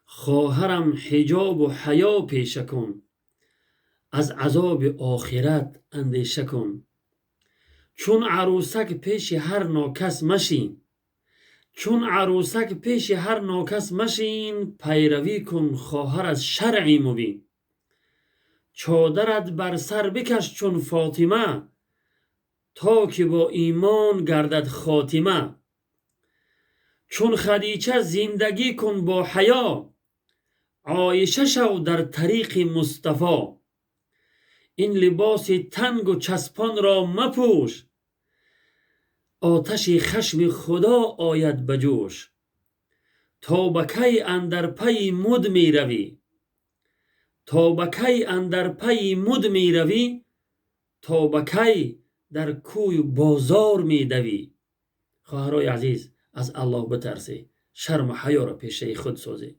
خواهرم حجاب و حیا پیشه کن، از عذاب آخرت اندیشه کن. چون عروسک پیش هر ناکس مشین، چون عروسک پیش هر ناکس مشین. پیروی کن خواهر از شرع مبین. چادرت بر سر بکش چون فاطمه، تا که با ایمان گردد خاتمه. چون خدیجه زندگی کن با حیا، عایشه شو در طریق مصطفی. این لباس تنگ و چسبان را مپوش، آتش خشم خدا آید بجوش. تا به کی اندر پی مد می روی، تا به کی اندر پی مد می روی. تا به کی در کوی بازار می دوی. خواهرای عزیز، از الله بترسی، شرم و حیا را پیشه خود سازی.